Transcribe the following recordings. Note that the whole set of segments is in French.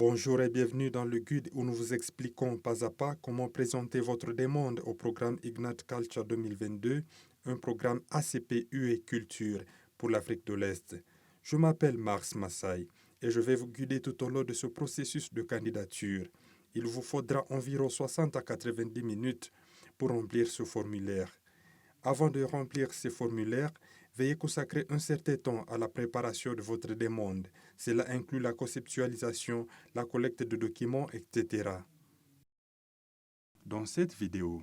Bonjour et bienvenue dans le guide où nous vous expliquons pas à pas comment présenter votre demande au programme Ignite Culture 2022, un programme ACPU et Culture pour l'Afrique de l'Est. Je m'appelle Mars Massaï et je vais vous guider tout au long de ce processus de candidature. Il vous faudra environ 60 à 90 minutes pour remplir ce formulaire. Avant de remplir ces formulaires, veuillez consacrer un certain temps à la préparation de votre demande. Cela inclut la conceptualisation, la collecte de documents, etc. Dans cette vidéo,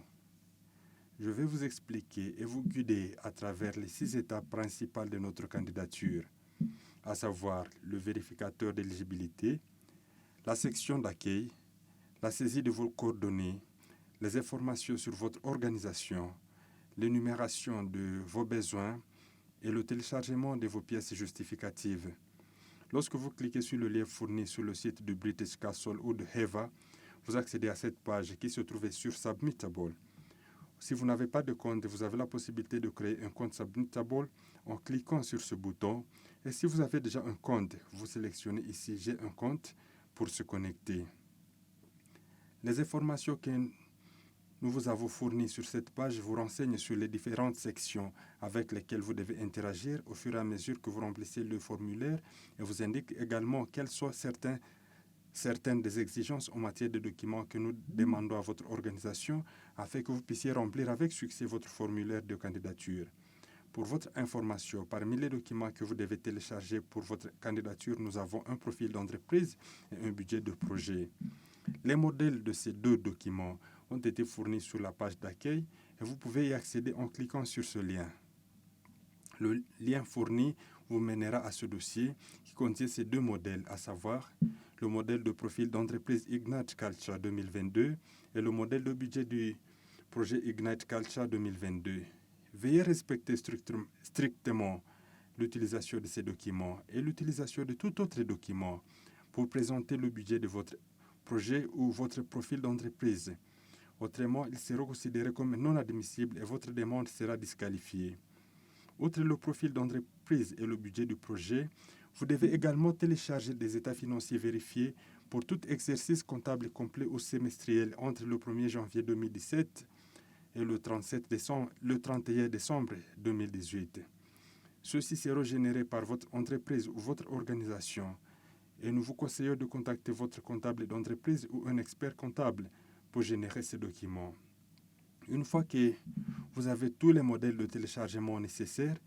je vais vous expliquer et vous guider à travers les 6 étapes principales de notre candidature, à savoir le vérificateur d'éligibilité, la section d'accueil, la saisie de vos coordonnées, les informations sur votre organisation, l'énumération de vos besoins et le téléchargement de vos pièces justificatives. Lorsque vous cliquez sur le lien fourni sur le site du British Council ou de HEVA, vous accédez à cette page qui se trouve sur Submittable. Si vous n'avez pas de compte, vous avez la possibilité de créer un compte Submittable en cliquant sur ce bouton. Et si vous avez déjà un compte, vous sélectionnez ici « J'ai un compte » pour se connecter. Les informations que nous vous avons fournies sur cette page vous renseignent sur les différentes sections avec lesquelles vous devez interagir au fur et à mesure que vous remplissez le formulaire et vous indique également quelles sont certaines des exigences en matière de documents que nous demandons à votre organisation afin que vous puissiez remplir avec succès votre formulaire de candidature. Pour votre information, parmi les documents que vous devez télécharger pour votre candidature, nous avons un profil d'entreprise et un budget de projet. Les modèles de ces deux documents ont été fournis sur la page d'accueil et vous pouvez y accéder en cliquant sur ce lien. Le lien fourni vous mènera à ce dossier qui contient ces deux modèles, à savoir le modèle de profil d'entreprise Ignite Culture 2022 et le modèle de budget du projet Ignite Culture 2022. Veuillez respecter strictement l'utilisation de ces documents et l'utilisation de tout autre document pour présenter le budget de votre projet ou votre profil d'entreprise. Autrement, il sera considéré comme non admissible et votre demande sera disqualifiée. Outre le profil d'entreprise et le budget du projet, vous devez également télécharger des états financiers vérifiés pour tout exercice comptable complet ou semestriel entre le 1er janvier 2017 et le 31 décembre 2018. Ceux-ci seront générés par votre entreprise ou votre organisation et nous vous conseillons de contacter votre comptable d'entreprise ou un expert comptable pour générer ces documents. Une fois que vous avez tous les modèles de téléchargement nécessaires,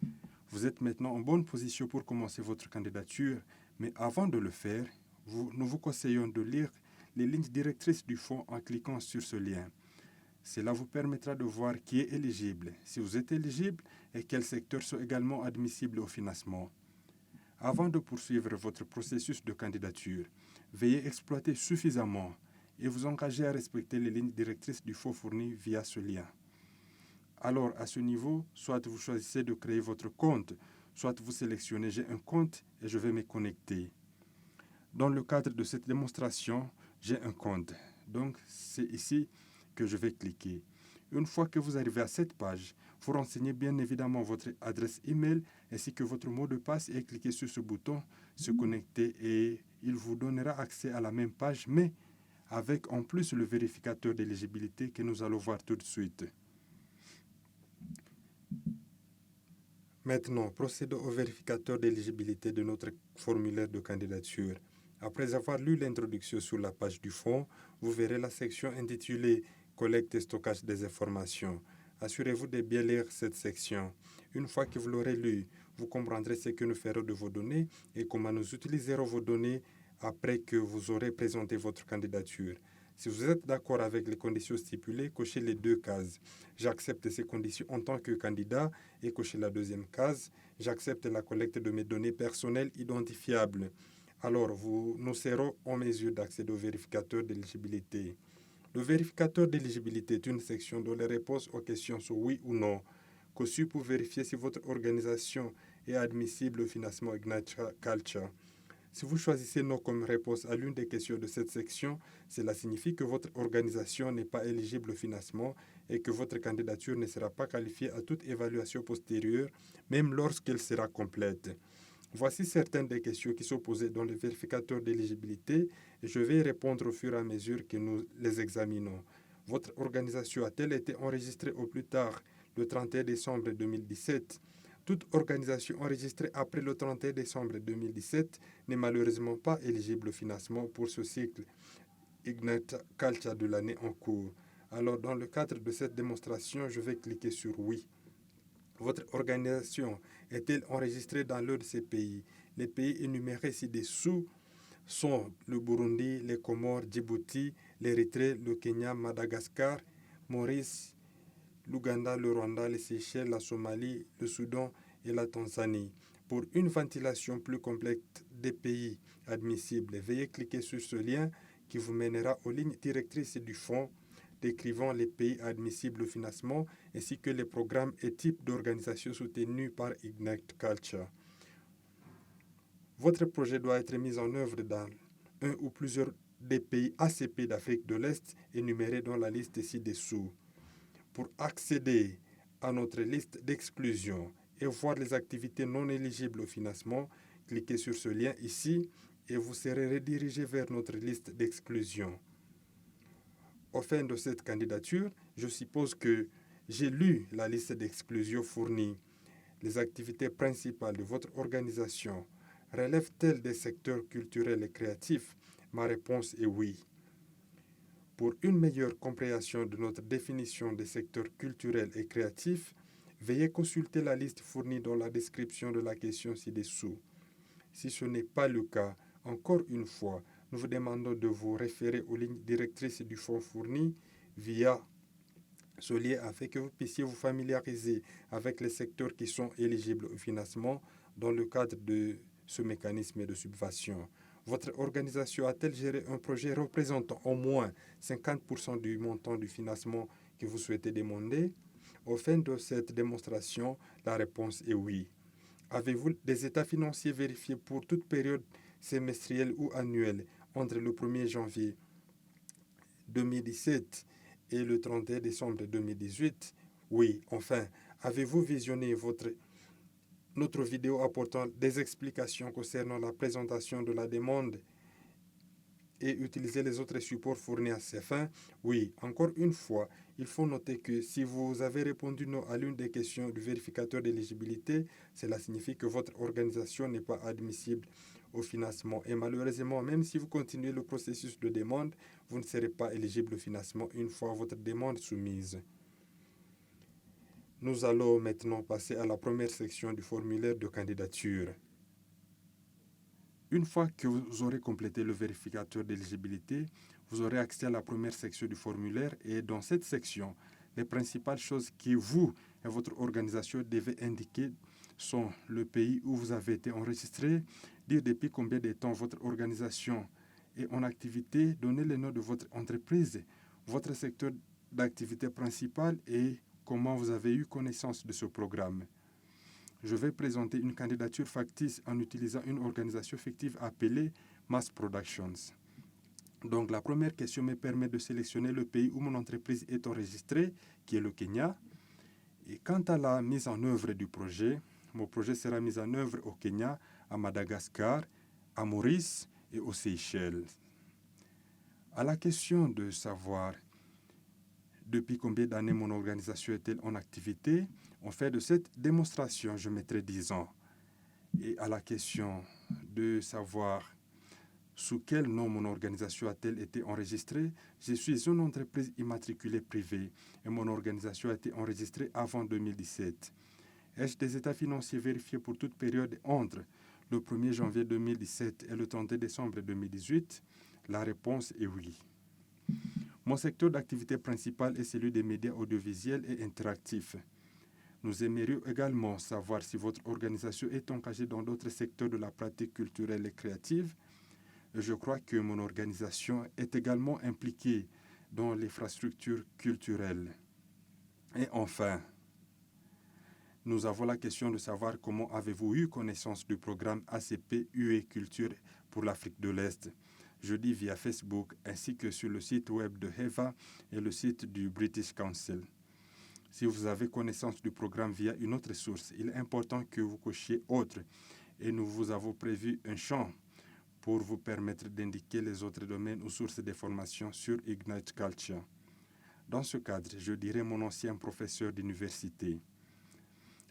vous êtes maintenant en bonne position pour commencer votre candidature, mais avant de le faire, nous vous conseillons de lire les lignes directrices du fonds en cliquant sur ce lien. Cela vous permettra de voir qui est éligible, si vous êtes éligible et quels secteurs sont également admissibles au financement. Avant de poursuivre votre processus de candidature, veuillez exploiter suffisamment et vous engager à respecter les lignes directrices du fonds fourni via ce lien. Alors, à ce niveau, soit vous choisissez de créer votre compte, soit vous sélectionnez « J'ai un compte et je vais me connecter ». Dans le cadre de cette démonstration, j'ai un compte. Donc, c'est ici que je vais cliquer. Une fois que vous arrivez à cette page, vous renseignez bien évidemment votre adresse email ainsi que votre mot de passe et cliquez sur ce bouton « Se connecter » et il vous donnera accès à la même page, mais avec en plus le vérificateur d'éligibilité que nous allons voir tout de suite. Maintenant, procédons au vérificateur d'éligibilité de notre formulaire de candidature. Après avoir lu l'introduction sur la page du fond, vous verrez la section intitulée « Collecte et stockage des informations ». Assurez-vous de bien lire cette section. Une fois que vous l'aurez lu, vous comprendrez ce que nous ferons de vos données et comment nous utiliserons vos données après que vous aurez présenté votre candidature. Si vous êtes d'accord avec les conditions stipulées, cochez les deux cases. J'accepte ces conditions en tant que candidat et cochez la deuxième case. J'accepte la collecte de mes données personnelles identifiables. Alors, nous serons en mesure d'accéder au vérificateur d'éligibilité. Le vérificateur d'éligibilité est une section dont les réponses aux questions sont oui ou non, conçue pour vérifier si votre organisation est admissible au financement Ignite Culture. Si vous choisissez non comme réponse à l'une des questions de cette section, cela signifie que votre organisation n'est pas éligible au financement et que votre candidature ne sera pas qualifiée à toute évaluation postérieure, même lorsqu'elle sera complète. Voici certaines des questions qui sont posées dans le vérificateur d'éligibilité et je vais y répondre au fur et à mesure que nous les examinons. Votre organisation a-t-elle été enregistrée au plus tard le 31 décembre 2017? Toute organisation enregistrée après le 31 décembre 2017 n'est malheureusement pas éligible au financement pour ce cycle Ignite Culture de l'année en cours. Alors, dans le cadre de cette démonstration, je vais cliquer sur oui. Votre organisation est-elle enregistrée dans l'un de ces pays? Les pays énumérés ci-dessous sont le Burundi, les Comores, Djibouti, l'Érythrée, le Kenya, Madagascar, Maurice, l'Ouganda, le Rwanda, les Seychelles, la Somalie, le Soudan et la Tanzanie. Pour une ventilation plus complète des pays admissibles, veuillez cliquer sur ce lien qui vous mènera aux lignes directrices du fonds décrivant les pays admissibles au financement ainsi que les programmes et types d'organisations soutenus par Ignite Culture. Votre projet doit être mis en œuvre dans un ou plusieurs des pays ACP d'Afrique de l'Est énumérés dans la liste ci-dessous. Pour accéder à notre liste d'exclusion et voir les activités non éligibles au financement, cliquez sur ce lien ici et vous serez redirigé vers notre liste d'exclusion. Au fin de cette candidature, je suppose que j'ai lu la liste d'exclusion fournie. Les activités principales de votre organisation relèvent-elles des secteurs culturels et créatifs? Ma réponse est oui. Pour une meilleure compréhension de notre définition des secteurs culturels et créatifs, veuillez consulter la liste fournie dans la description de la question ci-dessous. Si ce n'est pas le cas, encore une fois, nous vous demandons de vous référer aux lignes directrices du fonds fourni via ce lien afin que vous puissiez vous familiariser avec les secteurs qui sont éligibles au financement dans le cadre de ce mécanisme de subvention. Votre organisation a-t-elle géré un projet représentant au moins 50% du montant du financement que vous souhaitez demander? Au fin de cette démonstration, la réponse est oui. Avez-vous des états financiers vérifiés pour toute période semestrielle ou annuelle entre le 1er janvier 2017 et le 31 décembre 2018? Oui. Enfin, avez-vous visionné notre vidéo apportant des explications concernant la présentation de la demande et utiliser les autres supports fournis à ces fins? Oui. Encore une fois, il faut noter que si vous avez répondu non à l'une des questions du vérificateur d'éligibilité, cela signifie que votre organisation n'est pas admissible au financement. Et malheureusement, même si vous continuez le processus de demande, vous ne serez pas éligible au financement une fois votre demande soumise. Nous allons maintenant passer à la première section du formulaire de candidature. Une fois que vous aurez complété le vérificateur d'éligibilité, vous aurez accès à la première section du formulaire et dans cette section, les principales choses que vous et votre organisation devez indiquer sont le pays où vous avez été enregistré, dire depuis combien de temps votre organisation est en activité, donner le nom de votre entreprise, votre secteur d'activité principal et comment vous avez eu connaissance de ce programme. Je vais présenter une candidature factice en utilisant une organisation fictive appelée Mass Productions. Donc la première question me permet de sélectionner le pays où mon entreprise est enregistrée, qui est le Kenya. Et quant à la mise en œuvre du projet, mon projet sera mis en œuvre au Kenya, à Madagascar, à Maurice et aux Seychelles. À la question de savoir depuis combien d'années mon organisation est-elle en activité, en fait de cette démonstration, je mettrai 10 ans. Et à la question de savoir sous quel nom mon organisation a-t-elle été enregistrée, je suis une entreprise immatriculée privée et mon organisation a été enregistrée avant 2017. Ai-je des états financiers vérifiés pour toute période entre le 1er janvier 2017 et le 31 décembre 2018? La réponse est oui. Mon secteur d'activité principal est celui des médias audiovisuels et interactifs. Nous aimerions également savoir si votre organisation est engagée dans d'autres secteurs de la pratique culturelle et créative. Je crois que mon organisation est également impliquée dans l'infrastructure culturelle. Et enfin, nous avons la question de savoir comment avez-vous eu connaissance du programme ACP UE Culture pour l'Afrique de l'Est. Je dis via Facebook ainsi que sur le site web de HEVA et le site du British Council. Si vous avez connaissance du programme via une autre source, il est important que vous cochiez autre et nous vous avons prévu un champ pour vous permettre d'indiquer les autres domaines ou sources de formation sur Ignite Culture. Dans ce cadre, je dirais mon ancien professeur d'université.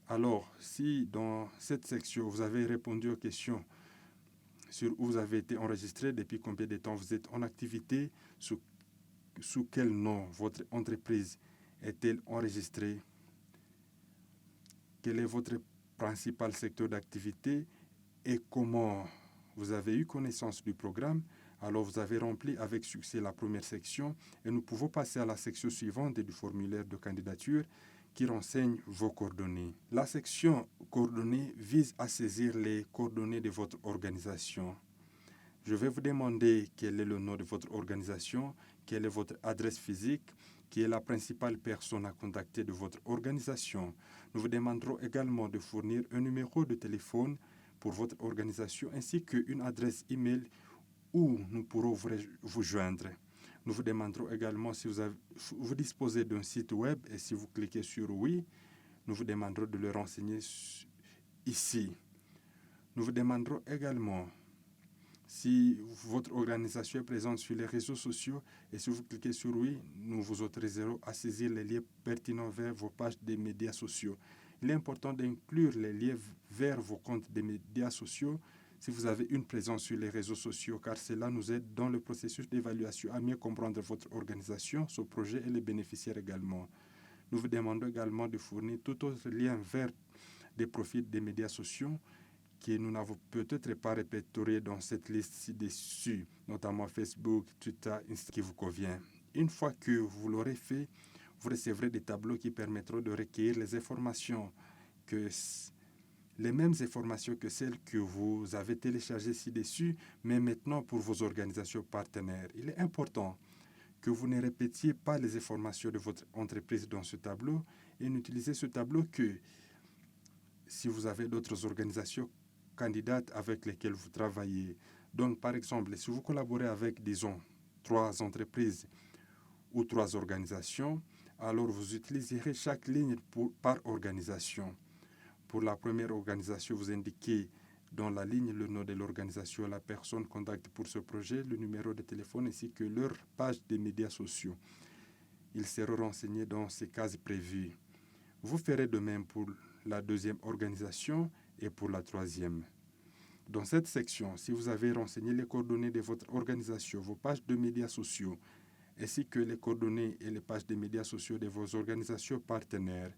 Alors, si dans cette section, vous avez répondu aux questions sur où vous avez été enregistré, depuis combien de temps vous êtes en activité, sous quel nom votre entreprise est-elle enregistrée, quel est votre principal secteur d'activité et comment vous avez eu connaissance du programme, alors vous avez rempli avec succès la première section et nous pouvons passer à la section suivante du formulaire de candidature qui renseigne vos coordonnées. La section coordonnées vise à saisir les coordonnées de votre organisation. Je vais vous demander quel est le nom de votre organisation, quelle est votre adresse physique, qui est la principale personne à contacter de votre organisation. Nous vous demanderons également de fournir un numéro de téléphone pour votre organisation ainsi qu'une adresse email où nous pourrons vous joindre. Nous vous demanderons également si vous disposez d'un site web et si vous cliquez sur oui, nous vous demanderons de le renseigner ici. Nous vous demanderons également si votre organisation est présente sur les réseaux sociaux et si vous cliquez sur oui, nous vous autoriserons à saisir les liens pertinents vers vos pages des médias sociaux. Il est important d'inclure les liens vers vos comptes des médias sociaux si vous avez une présence sur les réseaux sociaux, car cela nous aide dans le processus d'évaluation à mieux comprendre votre organisation, son projet et les bénéficiaires également. Nous vous demandons également de fournir tout autre lien vers des profils des médias sociaux que nous n'avons peut-être pas répertorié dans cette liste ci-dessus, notamment Facebook, Twitter, Instagram, qui vous convient. Une fois que vous l'aurez fait, vous recevrez des tableaux qui permettront de recueillir les informations, les mêmes informations que celles que vous avez téléchargées ci-dessus, mais maintenant pour vos organisations partenaires. Il est important que vous ne répétiez pas les informations de votre entreprise dans ce tableau et n'utilisez ce tableau que si vous avez d'autres organisations candidates avec lesquelles vous travaillez. Donc, par exemple, si vous collaborez avec, disons, 3 entreprises ou 3 organisations, alors vous utiliserez chaque ligne par organisation. Pour la première organisation, vous indiquez dans la ligne le nom de l'organisation, la personne contacte pour ce projet, le numéro de téléphone ainsi que leur page des médias sociaux. Ils seront renseignés dans ces cases prévues. Vous ferez de même pour la deuxième organisation et pour la troisième. Dans cette section, si vous avez renseigné les coordonnées de votre organisation, vos pages de médias sociaux, ainsi que les coordonnées et les pages de médias sociaux de vos organisations partenaires,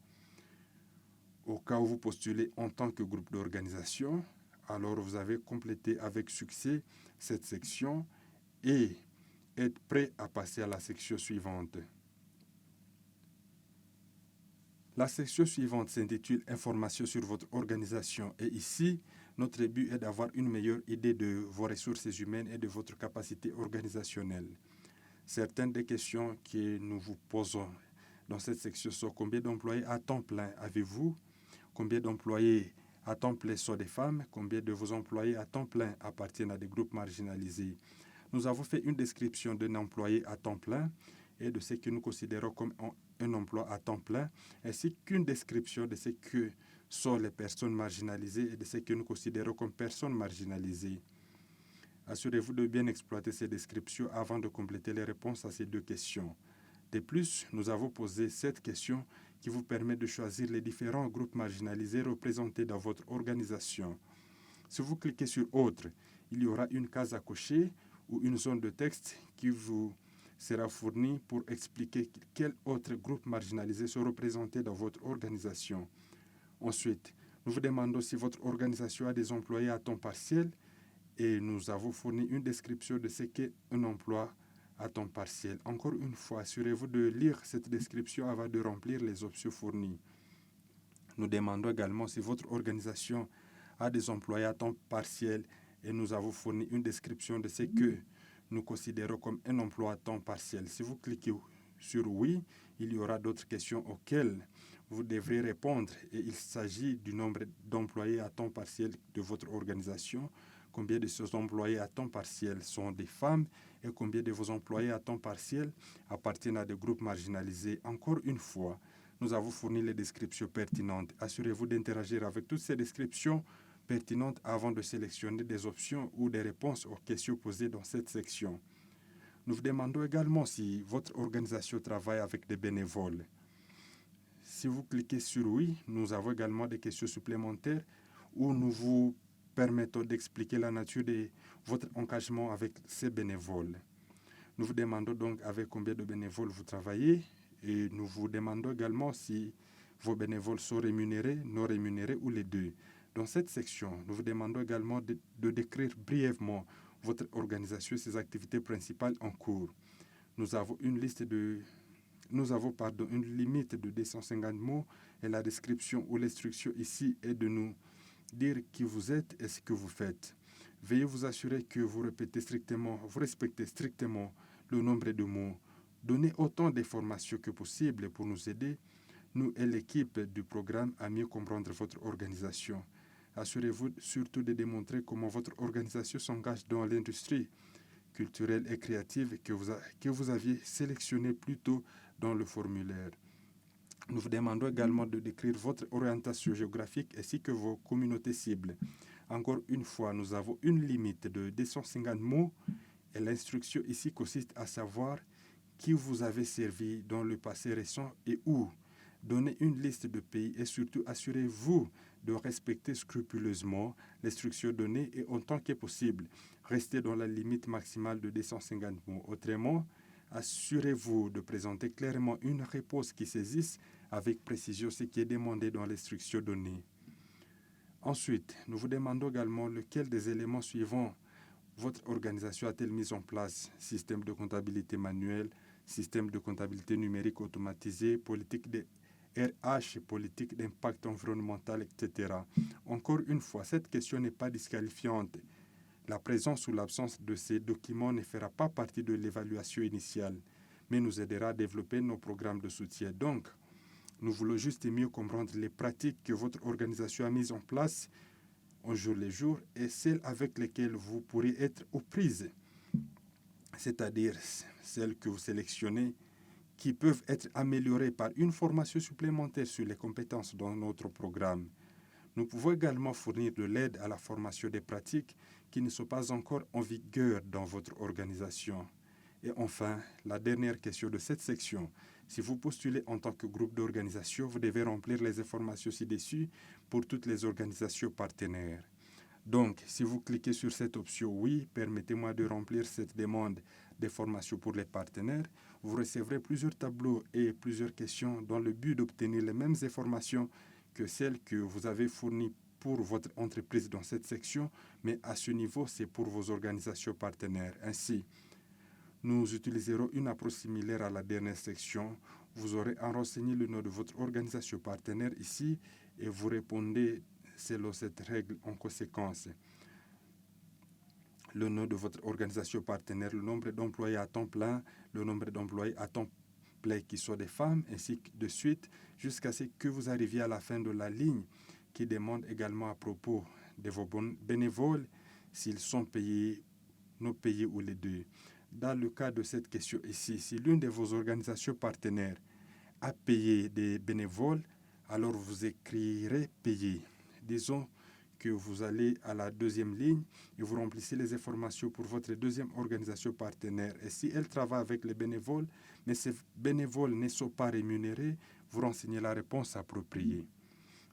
au cas où vous postulez en tant que groupe d'organisation, alors vous avez complété avec succès cette section et êtes prêt à passer à la section suivante. La section suivante s'intitule « Informations sur votre organisation » et ici, notre but est d'avoir une meilleure idée de vos ressources humaines et de votre capacité organisationnelle. Certaines des questions que nous vous posons dans cette section sont combien d'employés à temps plein avez-vous? Combien d'employés à temps plein sont des femmes? Combien de vos employés à temps plein appartiennent à des groupes marginalisés? Nous avons fait une description d'un employé à temps plein et de ce que nous considérons comme un emploi à temps plein, ainsi qu'une description de ce que sont les personnes marginalisées et de ce que nous considérons comme personnes marginalisées. Assurez-vous de bien exploiter ces descriptions avant de compléter les réponses à ces 2 questions. De plus, nous avons posé 7 questions qui vous permettent de choisir les différents groupes marginalisés représentés dans votre organisation. Si vous cliquez sur « Autre », il y aura une case à cocher ou une zone de texte qui vous sera fournie pour expliquer quels autres groupes marginalisés sont représentés dans votre organisation. Ensuite, nous vous demandons si votre organisation a des employés à temps partiel et nous avons fourni une description de ce qu'est un emploi à temps partiel. Encore une fois, assurez-vous de lire cette description avant de remplir les options fournies. Nous demandons également si votre organisation a des employés à temps partiel et nous avons fourni une description de ce que nous considérons comme un emploi à temps partiel. Si vous cliquez sur oui, il y aura d'autres questions auxquelles vous devrez répondre et il s'agit du nombre d'employés à temps partiel de votre organisation, combien de ces employés à temps partiel sont des femmes et combien de vos employés à temps partiel appartiennent à des groupes marginalisés. Encore une fois, nous avons fourni les descriptions pertinentes. Assurez-vous d'interagir avec toutes ces descriptions pertinentes avant de sélectionner des options ou des réponses aux questions posées dans cette section. Nous vous demandons également si votre organisation travaille avec des bénévoles. Si vous cliquez sur oui, nous avons également des questions supplémentaires où nous vous permettons d'expliquer la nature de votre engagement avec ces bénévoles. Nous vous demandons donc avec combien de bénévoles vous travaillez et nous vous demandons également si vos bénévoles sont rémunérés, non rémunérés ou les deux. Dans cette section, nous vous demandons également de décrire brièvement votre organisation et ses activités principales en cours. Nous avons une limite de 250 mots et la description ou l'instruction ici est de nous dire qui vous êtes et ce que vous faites. Veuillez vous assurer que vous respectez strictement le nombre de mots. Donnez autant d'informations que possible pour nous aider, nous et l'équipe du programme, à mieux comprendre votre organisation. Assurez-vous surtout de démontrer comment votre organisation s'engage dans l'industrie culturelle et créative que vous aviez sélectionnée plus tôt dans le formulaire. Nous vous demandons également de décrire votre orientation géographique ainsi que vos communautés cibles. Encore une fois, nous avons une limite de 250 mots et l'instruction ici consiste à savoir qui vous avez servi dans le passé récent et où. Donnez une liste de pays et surtout assurez-vous de respecter scrupuleusement l'instruction donnée et autant que possible, restez dans la limite maximale de 250 mots. Autrement, assurez-vous de présenter clairement une réponse qui saisisse avec précision ce qui est demandé dans l'instruction donnée. Ensuite, nous vous demandons également lequel des éléments suivants votre organisation a-t-elle mis en place: système de comptabilité manuel, système de comptabilité numérique automatisé, politique de RH, politique d'impact environnemental, etc. Encore une fois, cette question n'est pas disqualifiante. La présence ou l'absence de ces documents ne fera pas partie de l'évaluation initiale, mais nous aidera à développer nos programmes de soutien. Donc, nous voulons juste mieux comprendre les pratiques que votre organisation a mises en place au jour le jour et celles avec lesquelles vous pourrez être aux prises, c'est-à-dire celles que vous sélectionnez qui peuvent être améliorées par une formation supplémentaire sur les compétences dans notre programme. Nous pouvons également fournir de l'aide à la formation des pratiques qui ne sont pas encore en vigueur dans votre organisation. Et enfin, la dernière question de cette section. Si vous postulez en tant que groupe d'organisation, vous devez remplir les informations ci-dessus pour toutes les organisations partenaires. Donc, si vous cliquez sur cette option « Oui, permettez-moi de remplir cette demande des formations pour les partenaires », vous recevrez plusieurs tableaux et plusieurs questions dans le but d'obtenir les mêmes informations que celles que vous avez fournies pour votre entreprise dans cette section, mais à ce niveau, c'est pour vos organisations partenaires. Ainsi, nous utiliserons une approche similaire à la dernière section. Vous aurez à renseigner le nom de votre organisation partenaire ici et vous répondez selon cette règle en conséquence. Le nom de votre organisation partenaire, le nombre d'employés à temps plein, le nombre d'employés à temps plein qui soient des femmes, ainsi de suite, jusqu'à ce que vous arriviez à la fin de la ligne qui demande également à propos de vos bénévoles s'ils sont payés, non payés ou les deux. Dans le cas de cette question ici, si l'une de vos organisations partenaires a payé des bénévoles, alors vous écrirez « payer ». Disons que vous allez à la deuxième ligne et vous remplissez les informations pour votre deuxième organisation partenaire. Et si elle travaille avec les bénévoles, mais ces bénévoles ne sont pas rémunérés, vous renseignez la réponse appropriée.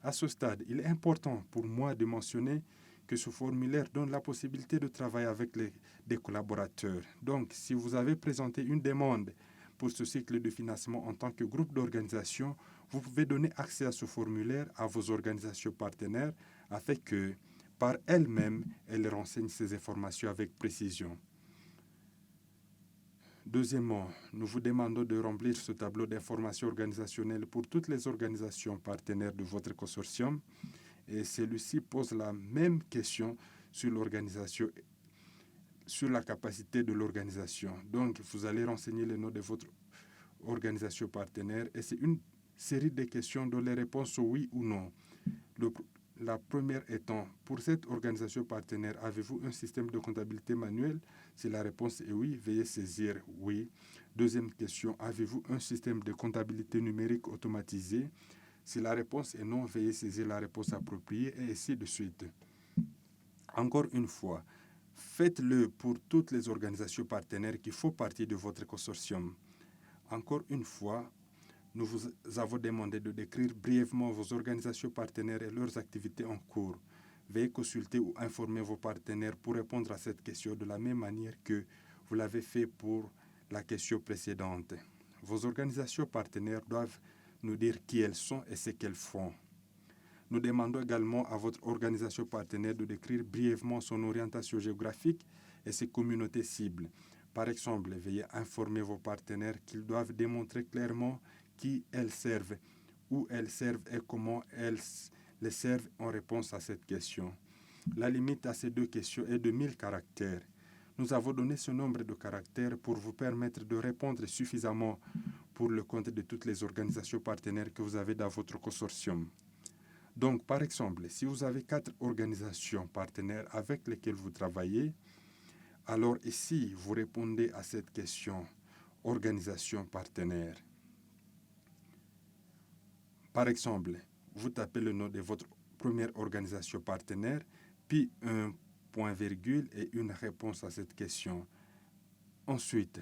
À ce stade, il est important pour moi de mentionner que ce formulaire donne la possibilité de travailler avec des collaborateurs. Donc, si vous avez présenté une demande pour ce cycle de financement en tant que groupe d'organisation, vous pouvez donner accès à ce formulaire à vos organisations partenaires afin que, par elles-mêmes, elles renseignent ces informations avec précision. Deuxièmement, nous vous demandons de remplir ce tableau d'informations organisationnelles pour toutes les organisations partenaires de votre consortium. Et celui-ci pose la même question sur l'organisation, sur la capacité de l'organisation. Donc, vous allez renseigner le nom de votre organisation partenaire et c'est une série de questions dont les réponses sont oui ou non. La première étant, pour cette organisation partenaire, avez-vous un système de comptabilité manuel? Si la réponse est oui, veuillez saisir oui. Deuxième question, avez-vous un système de comptabilité numérique automatisé? Si la réponse est non, veuillez saisir la réponse appropriée et ainsi de suite. Encore une fois, faites-le pour toutes les organisations partenaires qui font partie de votre consortium. Encore une fois, nous vous avons demandé de décrire brièvement vos organisations partenaires et leurs activités en cours. Veuillez consulter ou informer vos partenaires pour répondre à cette question de la même manière que vous l'avez fait pour la question précédente. Vos organisations partenaires doivent nous dire qui elles sont et ce qu'elles font. Nous demandons également à votre organisation partenaire de décrire brièvement son orientation géographique et ses communautés cibles. Par exemple, veuillez informer vos partenaires qu'ils doivent démontrer clairement qui elles servent, où elles servent et comment elles les servent en réponse à cette question. La limite à ces deux questions est de 1000 caractères. Nous avons donné ce nombre de caractères pour vous permettre de répondre suffisamment pour le compte de toutes les organisations partenaires que vous avez dans votre consortium. Donc, par exemple, si vous avez 4 organisations partenaires avec lesquelles vous travaillez, alors ici, vous répondez à cette question, organisation partenaire. Par exemple, vous tapez le nom de votre première organisation partenaire, puis un point virgule et une réponse à cette question. Ensuite,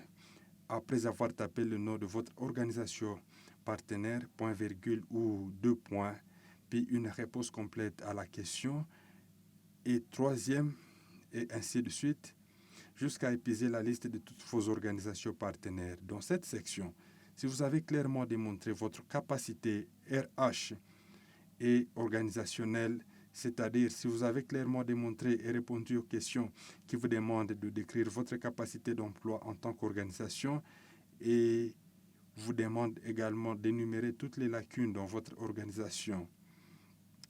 après avoir tapé le nom de votre organisation partenaire, point virgule ou 2 points, puis une réponse complète à la question, et troisième, et ainsi de suite, jusqu'à épuiser la liste de toutes vos organisations partenaires. Dans cette section, si vous avez clairement démontré votre capacité RH et organisationnelle, c'est-à-dire si vous avez clairement démontré et répondu aux questions qui vous demandent de décrire votre capacité d'emploi en tant qu'organisation et vous demande également d'énumérer toutes les lacunes dans votre organisation.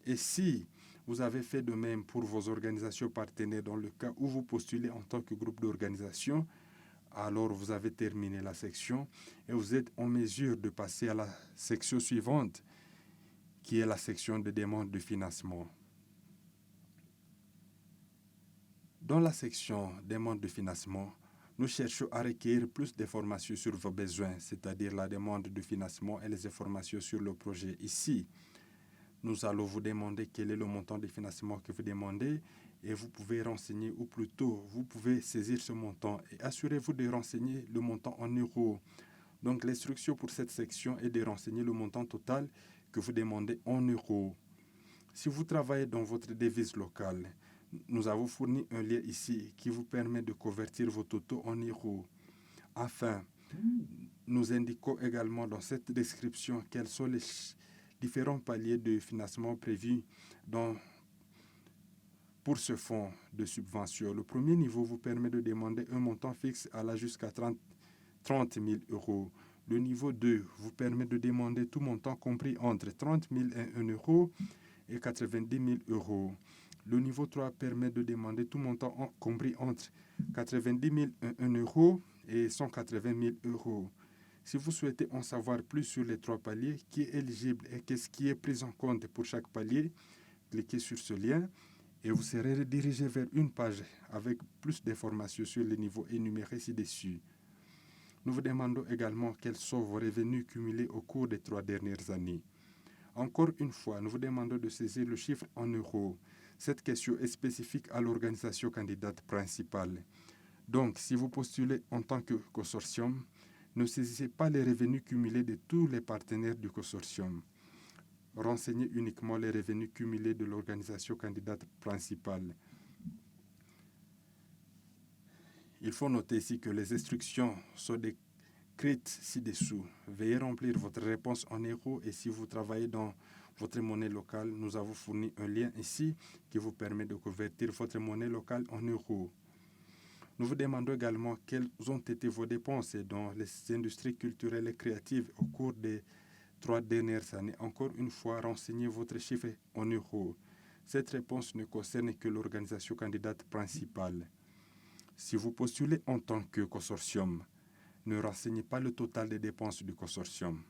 Et si vous avez fait de même pour vos organisations partenaires dans le cas où vous postulez en tant que groupe d'organisation, alors vous avez terminé la section et vous êtes en mesure de passer à la section suivante, qui est la section de demande de financement. Dans la section demande de financement, nous cherchons à recueillir plus d'informations sur vos besoins, c'est-à-dire la demande de financement et les informations sur le projet. Ici, nous allons vous demander quel est le montant de financement que vous demandez et vous pouvez renseigner, ou plutôt, vous pouvez saisir ce montant et assurez-vous de renseigner le montant en euros. Donc, l'instruction pour cette section est de renseigner le montant total que vous demandez en euros. Si vous travaillez dans votre devise locale, nous avons fourni un lien ici qui vous permet de convertir vos totaux en euros. Enfin, nous indiquons également dans cette description quels sont les différents paliers de financement prévus pour ce fonds de subvention. Le premier niveau vous permet de demander un montant fixe allant jusqu'à 30 000 euros. Le niveau 2 vous permet de demander tout montant compris entre 30 001 euros et 90 000 euros. Le niveau 3 permet de demander tout montant compris entre 90 001 euros et 180 000 euros. Si vous souhaitez en savoir plus sur les 3 paliers, qui est éligible et qu'est-ce qui est pris en compte pour chaque palier, cliquez sur ce lien et vous serez redirigé vers une page avec plus d'informations sur les niveaux énumérés ci-dessus. Nous vous demandons également quels sont vos revenus cumulés au cours des 3 dernières années. Encore une fois, nous vous demandons de saisir le chiffre en euros. Cette question est spécifique à l'organisation candidate principale. Donc, si vous postulez en tant que consortium, ne saisissez pas les revenus cumulés de tous les partenaires du consortium. Renseignez uniquement les revenus cumulés de l'organisation candidate principale. Il faut noter ici que les instructions sont décrites ci-dessous. Veuillez remplir votre réponse en euros et si vous travaillez dans votre monnaie locale, nous avons fourni un lien ici qui vous permet de convertir votre monnaie locale en euros. Nous vous demandons également quelles ont été vos dépenses dans les industries culturelles et créatives au cours des 3 dernières années. Encore une fois, renseignez votre chiffre en euros. Cette réponse ne concerne que l'organisation candidate principale. Si vous postulez en tant que consortium, ne renseignez pas le total des dépenses du consortium.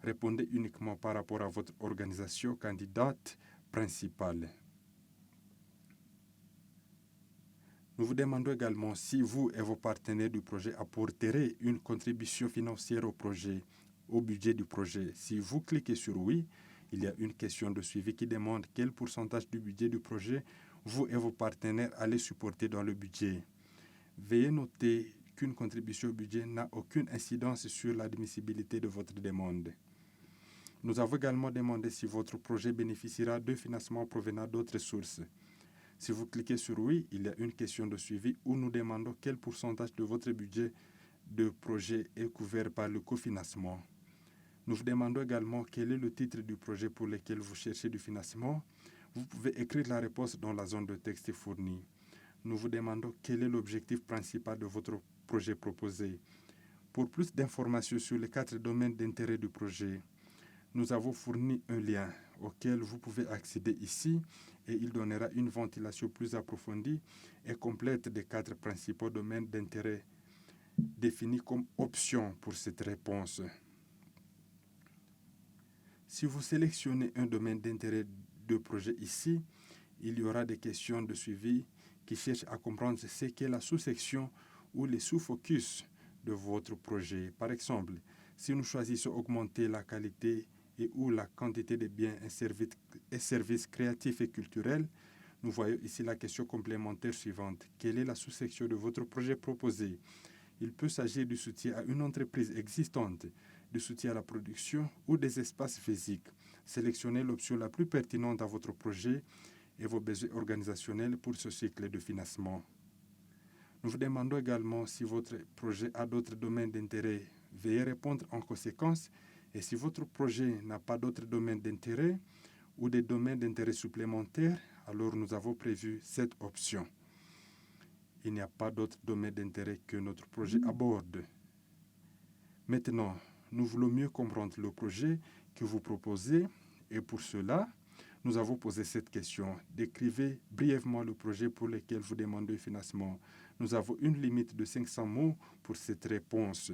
Répondez uniquement par rapport à votre organisation candidate principale. Nous vous demandons également si vous et vos partenaires du projet apporterez une contribution financière au projet, au budget du projet. Si vous cliquez sur oui, il y a une question de suivi qui demande quel pourcentage du budget du projet vous et vos partenaires allez supporter dans le budget. Veuillez noter qu'une contribution au budget n'a aucune incidence sur l'admissibilité de votre demande. Nous avons également demandé si votre projet bénéficiera de financements provenant d'autres sources. Si vous cliquez sur oui, il y a une question de suivi où nous demandons quel pourcentage de votre budget de projet est couvert par le cofinancement. Nous vous demandons également quel est le titre du projet pour lequel vous cherchez du financement. Vous pouvez écrire la réponse dans la zone de texte fournie. Nous vous demandons quel est l'objectif principal de votre projet proposé. Pour plus d'informations sur les 4 domaines d'intérêt du projet, nous avons fourni un lien auquel vous pouvez accéder ici et il donnera une ventilation plus approfondie et complète des 4 principaux domaines d'intérêt définis comme options pour cette réponse. Si vous sélectionnez un domaine d'intérêt de projet ici, il y aura des questions de suivi qui cherchent à comprendre ce qu'est la sous-section ou les sous-focus de votre projet. Par exemple, si nous choisissons augmenter la qualité et ou la quantité des biens et services créatifs et culturels, nous voyons ici la question complémentaire suivante. Quelle est la sous-section de votre projet proposé? Il peut s'agir du soutien à une entreprise existante, du soutien à la production ou des espaces physiques. Sélectionnez l'option la plus pertinente à votre projet et vos besoins organisationnels pour ce cycle de financement. Nous vous demandons également si votre projet a d'autres domaines d'intérêt. Veuillez répondre en conséquence. Et si votre projet n'a pas d'autres domaines d'intérêt ou des domaines d'intérêt supplémentaires, alors nous avons prévu cette option. Il n'y a pas d'autres domaines d'intérêt que notre projet aborde. Maintenant, nous voulons mieux comprendre le projet que vous proposez et pour cela, nous avons posé cette question. Décrivez brièvement le projet pour lequel vous demandez le financement. Nous avons une limite de 500 mots pour cette réponse.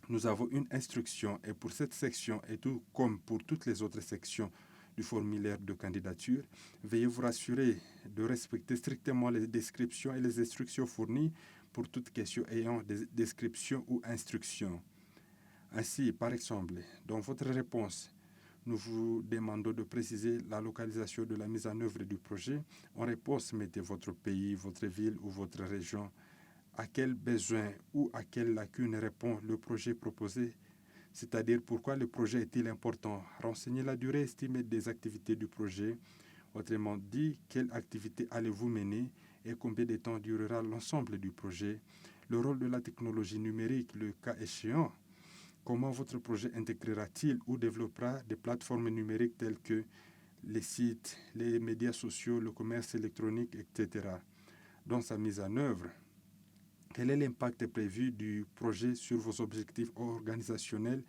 Nous avons une instruction et pour cette section et tout comme pour toutes les autres sections du formulaire de candidature, veuillez vous rassurer de respecter strictement les descriptions et les instructions fournies pour toute question ayant des descriptions ou instructions. Ainsi, par exemple, dans votre réponse, nous vous demandons de préciser la localisation de la mise en œuvre du projet. En réponse, mettez votre pays, votre ville ou votre région. À quel besoin ou à quelle lacune répond le projet proposé, c'est-à-dire pourquoi le projet est-il important. Renseignez la durée estimée des activités du projet. Autrement dit, quelle activité allez-vous mener et combien de temps durera l'ensemble du projet. Le rôle de la technologie numérique, le cas échéant. Comment votre projet intégrera-t-il ou développera des plateformes numériques telles que les sites, les médias sociaux, le commerce électronique, etc. Dans sa mise en œuvre, quel est l'impact prévu du projet sur vos objectifs organisationnels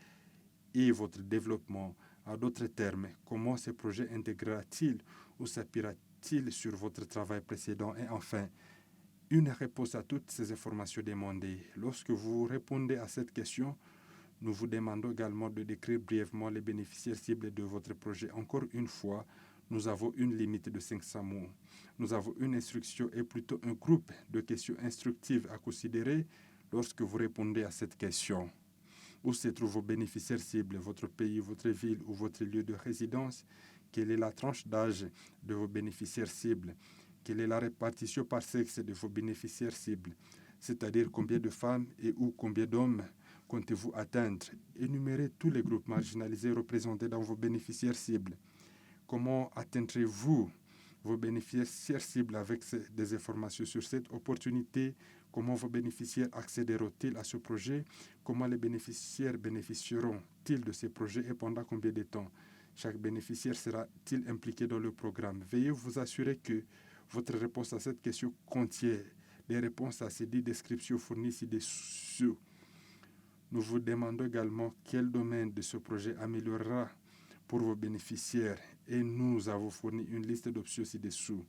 et votre développement? En d'autres termes, comment ce projet intégrera-t-il ou s'appuiera-t-il sur votre travail précédent? Et enfin, une réponse à toutes ces informations demandées. Lorsque vous répondez à cette question, nous vous demandons également de décrire brièvement les bénéficiaires cibles de votre projet. Encore une fois, nous avons une limite de 500 mots. Nous avons une instruction et plutôt un groupe de questions instructives à considérer lorsque vous répondez à cette question. Où se trouvent vos bénéficiaires cibles, votre pays, votre ville ou votre lieu de résidence? Quelle est la tranche d'âge de vos bénéficiaires cibles? Quelle est la répartition par sexe de vos bénéficiaires cibles? C'est-à-dire combien de femmes et ou combien d'hommes comptez-vous atteindre? Énumérez tous les groupes marginalisés représentés dans vos bénéficiaires cibles. Comment atteindrez-vous vos bénéficiaires cibles avec des informations sur cette opportunité? Comment vos bénéficiaires accéderont-ils à ce projet? Comment les bénéficiaires bénéficieront-ils de ces projets et pendant combien de temps? Chaque bénéficiaire sera-t-il impliqué dans le programme? Veuillez vous assurer que votre réponse à cette question contient les réponses à ces 10 descriptions fournies ci-dessous. Nous vous demandons également quel domaine de ce projet améliorera pour vos bénéficiaires et nous avons fourni une liste d'options ci-dessous.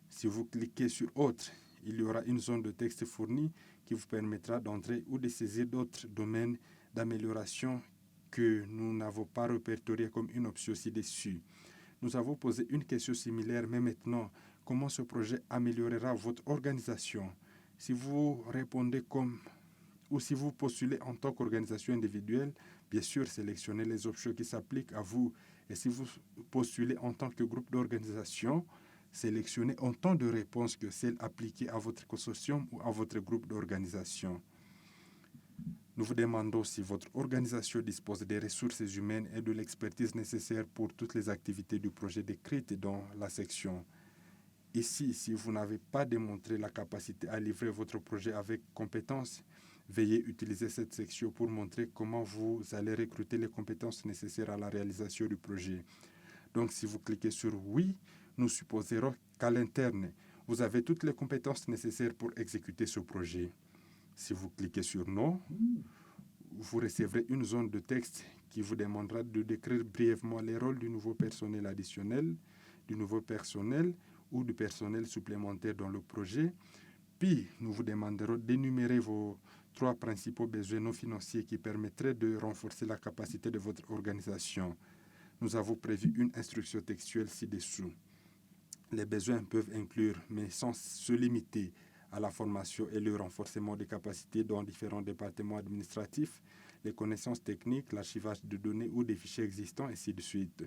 Si vous cliquez sur « Autre », il y aura une zone de texte fournie qui vous permettra d'entrer ou de saisir d'autres domaines d'amélioration que nous n'avons pas répertoriés comme une option ci-dessus. Nous avons posé une question similaire, mais maintenant, comment ce projet améliorera votre organisation? Si vous répondez comme ou si vous postulez en tant qu'organisation individuelle, bien sûr, sélectionnez les options qui s'appliquent à vous Et si vous postulez en tant que groupe d'organisation, sélectionnez autant de réponses que celles appliquées à votre consortium ou à votre groupe d'organisation. Nous vous demandons si votre organisation dispose des ressources humaines et de l'expertise nécessaire pour toutes les activités du projet décrites dans la section. Ici, si vous n'avez pas démontré la capacité à livrer votre projet avec compétence, veuillez utiliser cette section pour montrer comment vous allez recruter les compétences nécessaires à la réalisation du projet. Donc, si vous cliquez sur « Oui », nous supposerons qu'à l'interne, vous avez toutes les compétences nécessaires pour exécuter ce projet. Si vous cliquez sur « Non », vous recevrez une zone de texte qui vous demandera de décrire brièvement les rôles du nouveau personnel additionnel, du nouveau personnel ou du personnel supplémentaire dans le projet. Puis, nous vous demanderons d'énumérer vos 3 principaux besoins non financiers qui permettraient de renforcer la capacité de votre organisation. Nous avons prévu une instruction textuelle ci-dessous. Les besoins peuvent inclure, mais sans se limiter, à la formation et le renforcement des capacités dans différents départements administratifs, les connaissances techniques, l'archivage de données ou des fichiers existants, et ainsi de suite.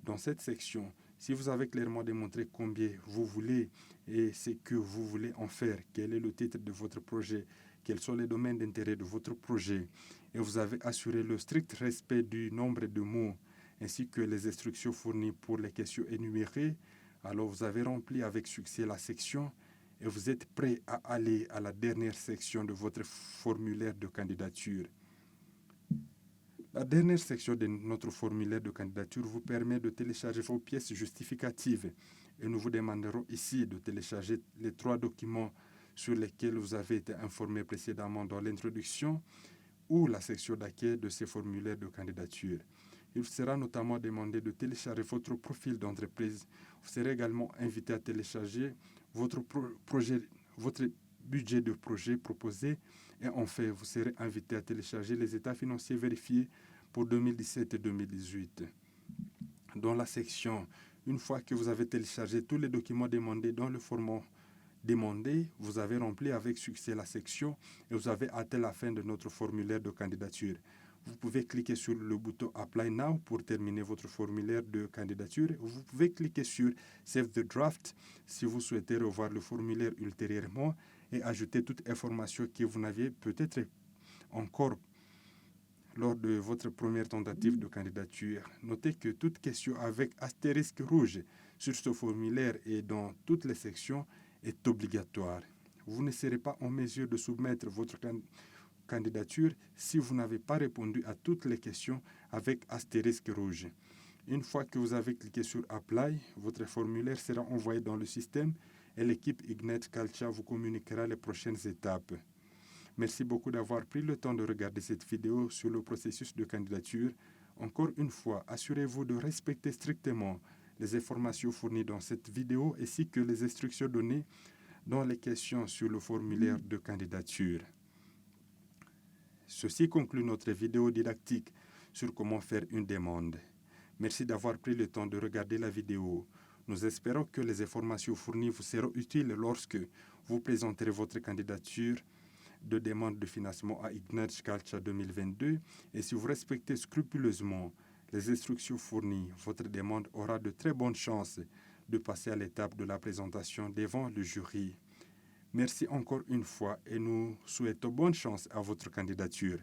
Dans cette section, si vous avez clairement démontré combien vous voulez et ce que vous voulez en faire, quel est le titre de votre projet, quels sont les domaines d'intérêt de votre projet, et vous avez assuré le strict respect du nombre de mots, ainsi que les instructions fournies pour les questions énumérées, alors vous avez rempli avec succès la section et vous êtes prêt à aller à la dernière section de votre formulaire de candidature. La dernière section de notre formulaire de candidature vous permet de télécharger vos pièces justificatives et nous vous demanderons ici de télécharger les 3 documents sur lesquels vous avez été informé précédemment dans l'introduction ou la section d'accueil de ces formulaires de candidature. Il vous sera notamment demandé de télécharger votre profil d'entreprise. Vous serez également invité à télécharger votre budget de projet proposé et enfin, vous serez invité à télécharger les états financiers vérifiés pour 2017 et 2018. Dans la section, une fois que vous avez téléchargé tous les documents demandés dans le format demandé, vous avez rempli avec succès la section et vous avez atteint la fin de notre formulaire de candidature. Vous pouvez cliquer sur le bouton Apply Now pour terminer votre formulaire de candidature. Vous pouvez cliquer sur Save the Draft si vous souhaitez revoir le formulaire ultérieurement et ajouter toute information que vous n'aviez peut-être encore lors de votre première tentative de candidature. Notez que toute question avec astérisque rouge sur ce formulaire et dans toutes les sections est obligatoire. Vous ne serez pas en mesure de soumettre votre candidature si vous n'avez pas répondu à toutes les questions avec astérisque rouge. Une fois que vous avez cliqué sur Apply, votre formulaire sera envoyé dans le système et l'équipe Ignite Culture vous communiquera les prochaines étapes. Merci beaucoup d'avoir pris le temps de regarder cette vidéo sur le processus de candidature. Encore une fois, assurez-vous de respecter strictement les informations fournies dans cette vidéo ainsi que les instructions données dans les questions sur le formulaire de candidature. Ceci conclut notre vidéo didactique sur comment faire une demande. Merci d'avoir pris le temps de regarder la vidéo. Nous espérons que les informations fournies vous seront utiles lorsque vous présenterez votre candidature de demande de financement à Ignite Culture 2022 et si vous respectez scrupuleusement les instructions fournies, votre demande aura de très bonnes chances de passer à l'étape de la présentation devant le jury. Merci encore une fois et nous souhaitons bonne chance à votre candidature.